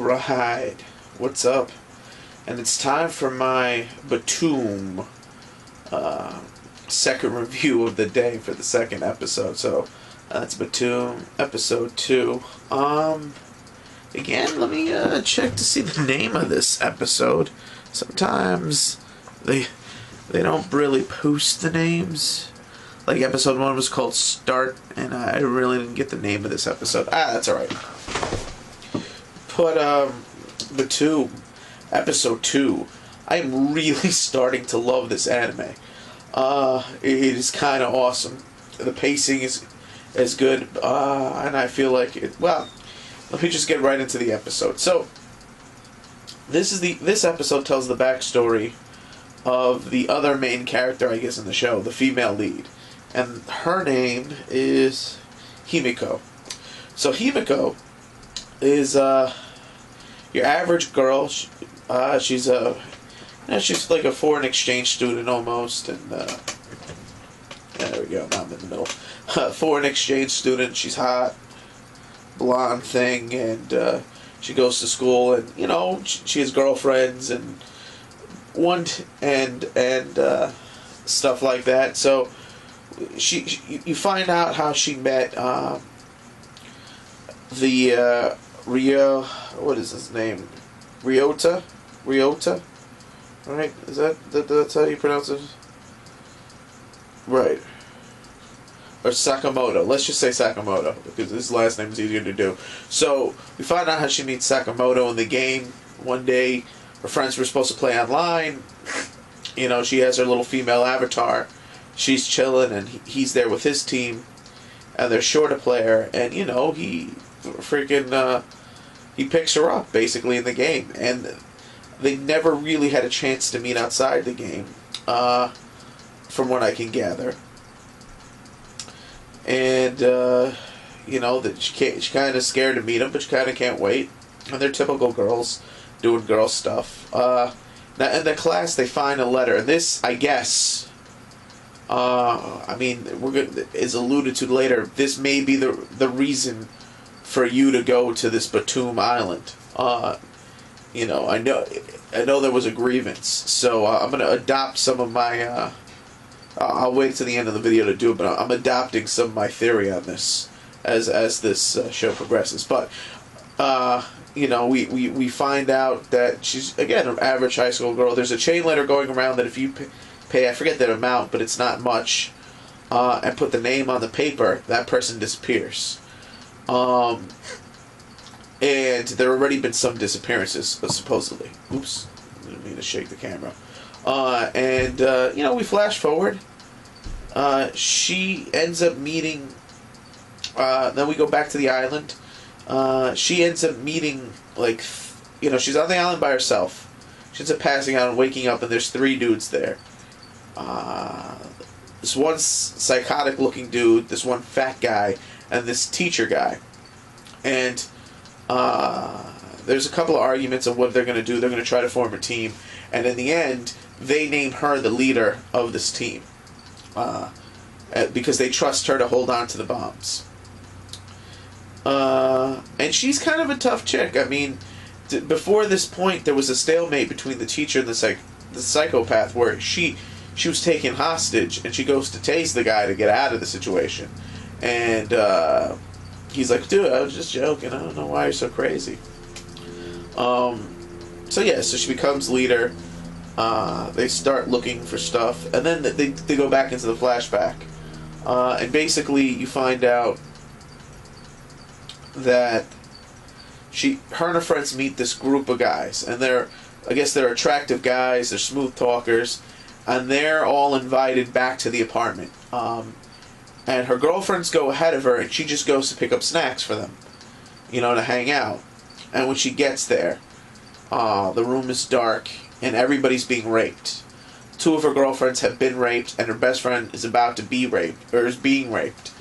Alright, what's up? And it's time for my BTOOOM second review of the day for the second episode. So that's BTOOOM episode 2. Again, let me check to see the name of this episode. Sometimes they don't really post the names. Like episode 1 was called Start, and I really didn't get the name of this episode. That's alright. But BTOOOM episode 2, I'm really starting to love this anime. It is kind of awesome. The pacing is good, and I feel like it. Well, let me just get right into the episode. So this episode tells the backstory of the other main character, I guess, in the show, the female lead, and her name is Himiko. So Himiko is your average girl. She's like a foreign exchange student almost, and there we go. Now I'm in the middle. Foreign exchange student. She's hot, blonde thing, and she goes to school, and she has girlfriends and stuff like that. So you find out how she met the Rio. What is his name? Ryota, right? That's how you pronounce it? Right. Or Sakamoto. Let's just say Sakamoto, because his last name is easier to do. So we find out how she meets Sakamoto in the game. One day, her friends were supposed to play online. She has her little female avatar. She's chilling, and he's there with his team, and they're short a player, and he freaking he picks her up basically in the game, and they never really had a chance to meet outside the game, from what I can gather. And that she kind of scared to meet him, but she kind of can't wait. And they're typical girls doing girl stuff. Now in the class, they find a letter, and this, I guess, is alluded to later. This may be the reason for you to go to this BTOOOM island. I know there was a grievance, so I'm going to adopt some of my. I'll wait to the end of the video to do it, but I'm adopting some of my theory on this as this show progresses. But we find out that she's, again, an average high school girl. There's a chain letter going around that if you pay, I forget that amount, but it's not much, and put the name on the paper, that person disappears. And there have already been some disappearances, supposedly. Oops, I didn't mean to shake the camera. We flash forward. She ends up meeting. Then we go back to the island. She ends up meeting, she's on the island by herself. She ends up passing out and waking up, and there's 3 dudes there. This one psychotic-looking dude, this one fat guy, and this teacher guy. And there's a couple of arguments of what they're going to do. They're going to try to form a team, and in the end, they name her the leader of this team, because they trust her to hold on to the bombs. And she's kind of a tough chick. I mean, before this point, there was a stalemate between the teacher and the psychopath, where she was taken hostage, and she goes to tase the guy to get out of the situation. And he's like, dude, I was just joking. I don't know why you're so crazy. So she becomes leader. They start looking for stuff, and then they go back into the flashback. And basically, you find out that her and her friends meet this group of guys, and they're attractive guys, they're smooth talkers, and they're all invited back to the apartment. And her girlfriends go ahead of her, and she just goes to pick up snacks for them, to hang out. And when she gets there, the room is dark, and everybody's being raped. 2 of her girlfriends have been raped, and her best friend is about to be raped, or is being raped.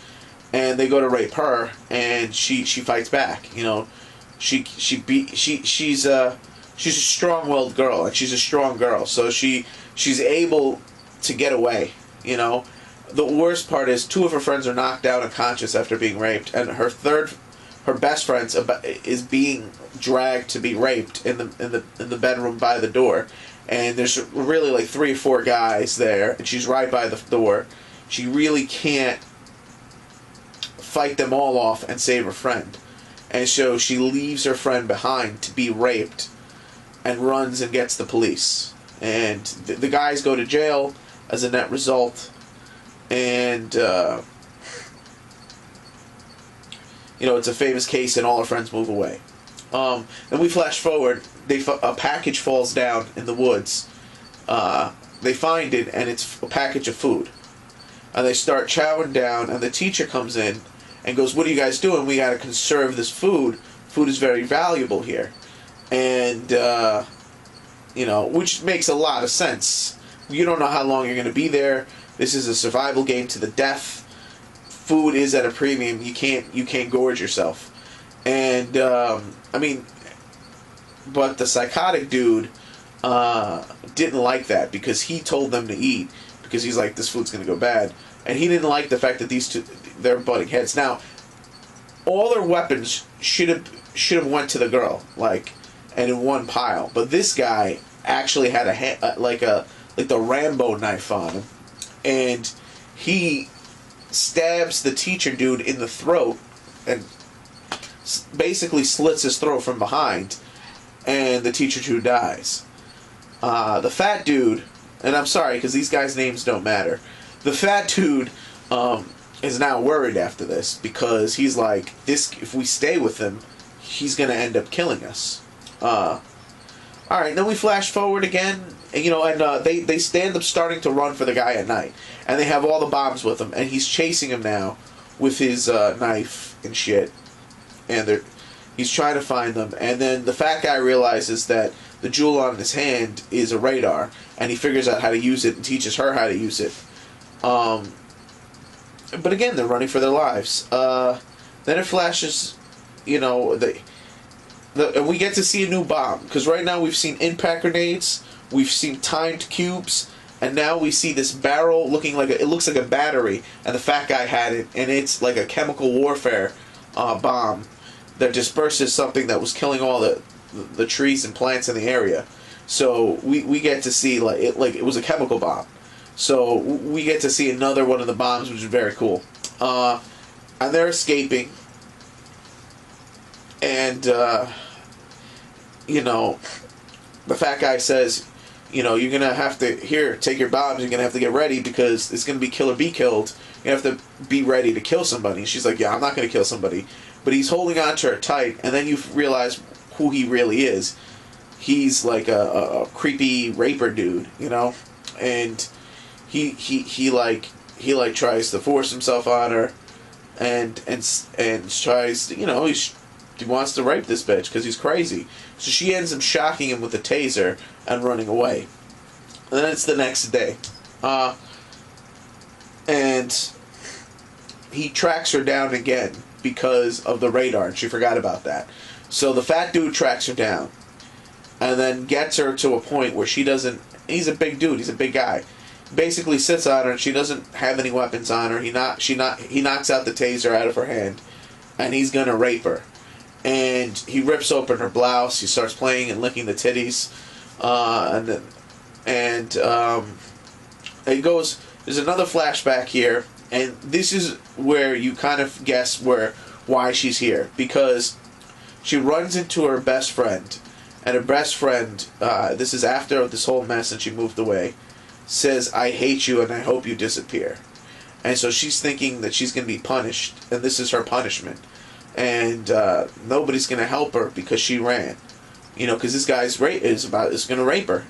And they go to rape her, and she fights back. She's a strong-willed girl, and she's a strong girl, so she's able to get away. The worst part is 2 of her friends are knocked out unconscious after being raped, and her third her best friend is being dragged to be raped in the bedroom by the door, and there's really like 3 or 4 guys there, and she's right by the door. She really can't fight them all off and save her friend, and so she leaves her friend behind to be raped, and runs and gets the police, and the guys go to jail as a net result, and it's a famous case, and all her friends move away. Then we flash forward. A package falls down in the woods. They find it, and it's a package of food. And they start chowing down, and the teacher comes in and goes, "What are you guys doing? We got to conserve this food. Food is very valuable here." And, which makes a lot of sense. You don't know how long you're going to be there. This is a survival game to the death. Food is at a premium. You can't gorge yourself. And, but the psychotic dude didn't like that, because he told them to eat, because he's like, this food's going to go bad. And he didn't like the fact that these two, they're butting heads. Now, all their weapons should have went to the girl, and in one pile. But this guy actually had like the Rambo knife on him, and he stabs the teacher dude in the throat and basically slits his throat from behind, and the teacher dude dies. The fat dude, and I'm sorry because these guys' names don't matter, the fat dude is now worried after this, because he's like, if we stay with him, he's going to end up killing us. Alright, then we flash forward again, and they stand up starting to run for the guy at night. And they have all the bombs with him, and he's chasing him now with his knife and shit. And he's trying to find them. And then the fat guy realizes that the jewel on his hand is a radar, and he figures out how to use it and teaches her how to use it. But again, they're running for their lives. Then it flashes, and we get to see a new bomb, because right now we've seen impact grenades, we've seen timed cubes, and now we see this barrel looking like it looks like a battery, and the fat guy had it, and it's like a chemical warfare bomb that disperses something that was killing all the trees and plants in the area. So we get to see it was a chemical bomb. So we get to see another one of the bombs, which is very cool. And they're escaping. And, the fat guy says, you're going to have to, take your bombs, you're going to have to get ready, because it's going to be kill or be killed. You have to be ready to kill somebody. And she's like, yeah, I'm not going to kill somebody. But he's holding on to her tight, and then you realize who he really is. He's like a creepy raper dude, and he tries to force himself on her, and tries to, he wants to rape this bitch because he's crazy. So she ends up shocking him with a taser and running away. And then it's the next day. And he tracks her down again because of the radar, and she forgot about that. So the fat dude tracks her down, and then gets her to a point where she doesn't... He's a big dude. He's a big guy. Basically sits on her, and she doesn't have any weapons on her. He knocks out the taser out of her hand, and he's gonna rape her. And he rips open her blouse. He starts playing and licking the titties, and it goes. There's another flashback here, and this is where you kind of guess why she's here, because she runs into her best friend, and her best friend, this is after this whole mess and she moved away, says, "I hate you and I hope you disappear." And so she's thinking that she's going to be punished, and this is her punishment. And nobody's going to help her because she ran. Because this guy's is going to rape her,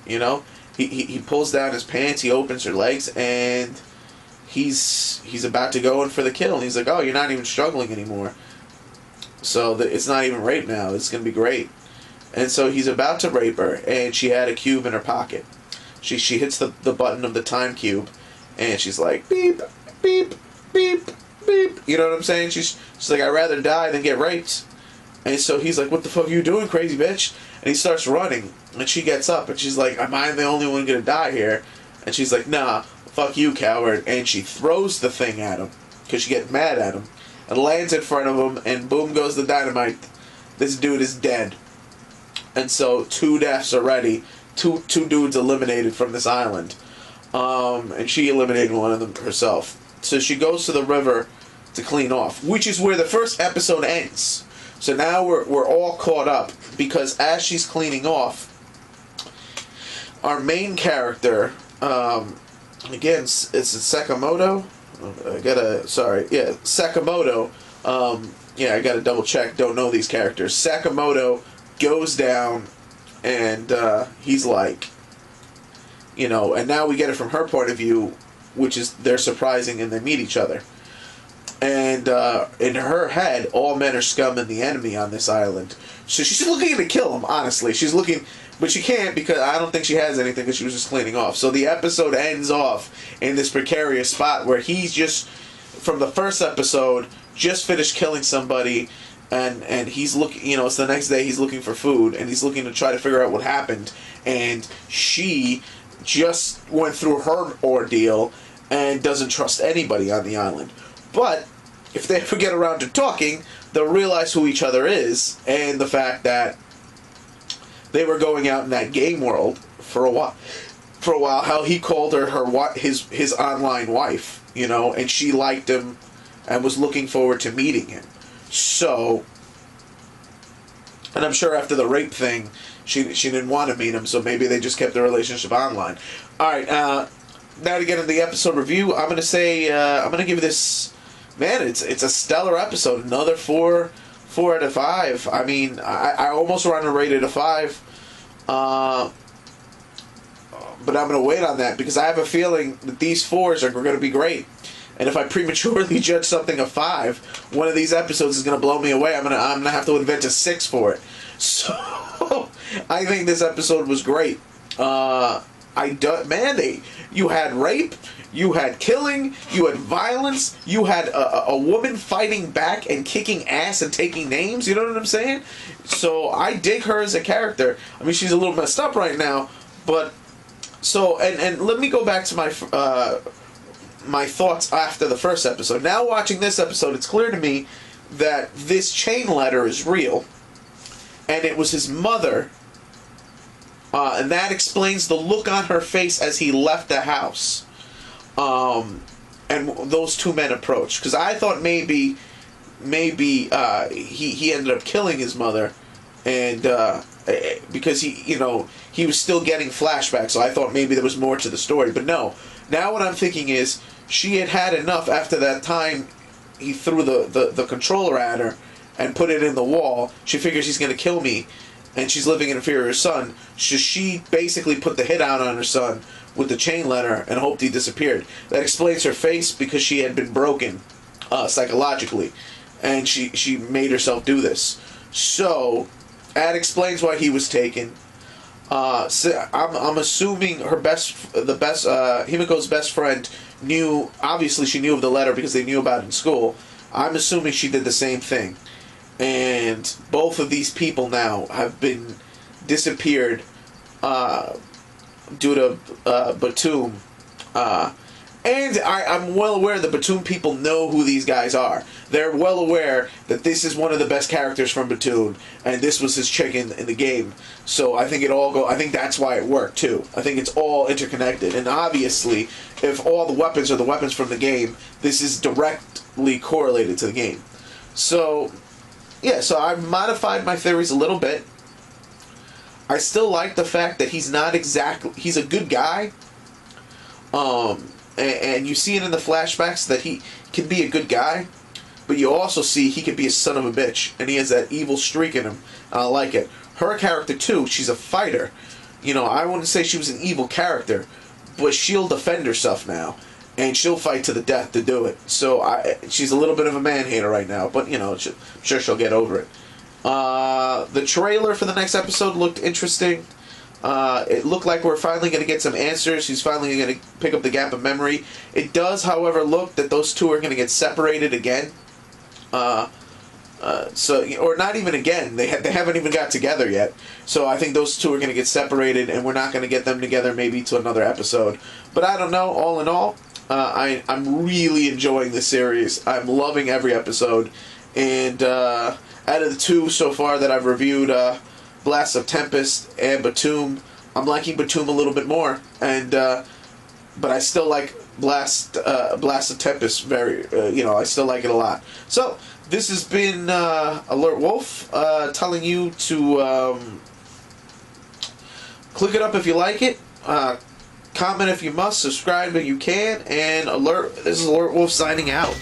He pulls down his pants, he opens her legs, and he's about to go in for the kill. And he's like, "Oh, you're not even struggling anymore. So it's not even rape now. It's going to be great." And so he's about to rape her, and she had a cube in her pocket. She hits the button of the time cube, and she's like, beep, beep, beep, beep. You know what I'm saying? She's like, "I'd rather die than get raped." And so he's like, "What the fuck are you doing, crazy bitch?" And he starts running, and she gets up, and she's like, "Am I the only one gonna die here?" And she's like, "Nah, fuck you, coward." And she throws the thing at him, because she gets mad at him. and lands in front of him, and boom goes the dynamite. This dude is dead. And so 2 deaths already. Two dudes eliminated from this island. And she eliminated one of them herself. So she goes to the river to clean off, which is where the first episode ends. So now we're all caught up, because as she's cleaning off, our main character, again, it's Sakamoto. Sakamoto. I gotta double check. Don't know these characters. Sakamoto goes down, and he's like, and now we get it from her point of view, which is they're surprising and they meet each other. And in her head, all men are scum and the enemy on this island. So she's looking to kill him, honestly. She's looking, but she can't, because I don't think she has anything, because she was just cleaning off. So the episode ends off in this precarious spot where he's just, from the first episode, just finished killing somebody, and he's looking, it's the next day, he's looking for food, and he's looking to try to figure out what happened. And she just went through her ordeal and doesn't trust anybody on the island. But if they ever get around to talking, they'll realize who each other is, and the fact that they were going out in that game world for a while. How he called her his online wife, and she liked him and was looking forward to meeting him. So, and I'm sure after the rape thing, she didn't want to meet him, so maybe they just kept their relationship online. All right, now to get into the episode review, I'm gonna give this. Man, it's a stellar episode. Another 4 out of 5. I mean, I almost want to rate it a 5. But I'm going to wait on that, because I have a feeling that these 4s are going to be great. And if I prematurely judge something a 5, one of these episodes is going to blow me away. I'm going to have to invent a 6 for it. So, I think this episode was great. You had rape, you had killing, you had violence, you had a woman fighting back and kicking ass and taking names, you know what I'm saying? So I dig her as a character. I mean, she's a little messed up right now, but, so, and let me go back to my thoughts after the first episode. Now watching this episode, it's clear to me that this chain letter is real, and it was his mother. And that explains the look on her face as he left the house. And those 2 men approached. Because I thought maybe he ended up killing his mother. And because he was still getting flashbacks. So I thought maybe there was more to the story. But no. Now what I'm thinking is, she had enough after that time he threw the controller at her and put it in the wall. She figures he's going to kill me. And she's living in fear of her son. So she basically put the hit out on her son with the chain letter and hoped he disappeared. That explains her face, because she had been broken psychologically, and she made herself do this. So that explains why he was taken. So I'm assuming Himiko's best friend knew. Obviously, she knew of the letter because they knew about it in school. I'm assuming she did the same thing. And both of these people now have been disappeared due to BTOOOM. And I'm well aware the BTOOOM people know who these guys are. They're well aware that this is one of the best characters from BTOOOM, and this was his chick in the game. So I think I think that's why it worked too. I think it's all interconnected. And obviously, if all the weapons are the weapons from the game, this is directly correlated to the game. So yeah, so I've modified my theories a little bit. I still like the fact that he's a good guy. And you see it in the flashbacks that he can be a good guy, but you also see he can be a son of a bitch, and he has that evil streak in him. I like it. Her character too, she's a fighter. I wouldn't say she was an evil character, but she'll defend herself now. And she'll fight to the death to do it. So she's a little bit of a man-hater right now. But, I'm sure she'll get over it. The trailer for the next episode looked interesting. It looked like we're finally going to get some answers. He's finally going to pick up the gap of memory. It does, however, look that those 2 are going to get separated again. Or not even again. They haven't even got together yet. So I think those 2 are going to get separated, and we're not going to get them together maybe to another episode. But I don't know. All in all, I'm really enjoying the series. I'm loving every episode. And out of the two so far that I've reviewed, Blast of Tempest and BTOOOM, I'm liking BTOOOM a little bit more. And but I still like Blast of Tempest very, I still like it a lot. So this has been alertwolf telling you to click it up if you like it. Comment if you must, subscribe if you can, and this is alertwolf signing out.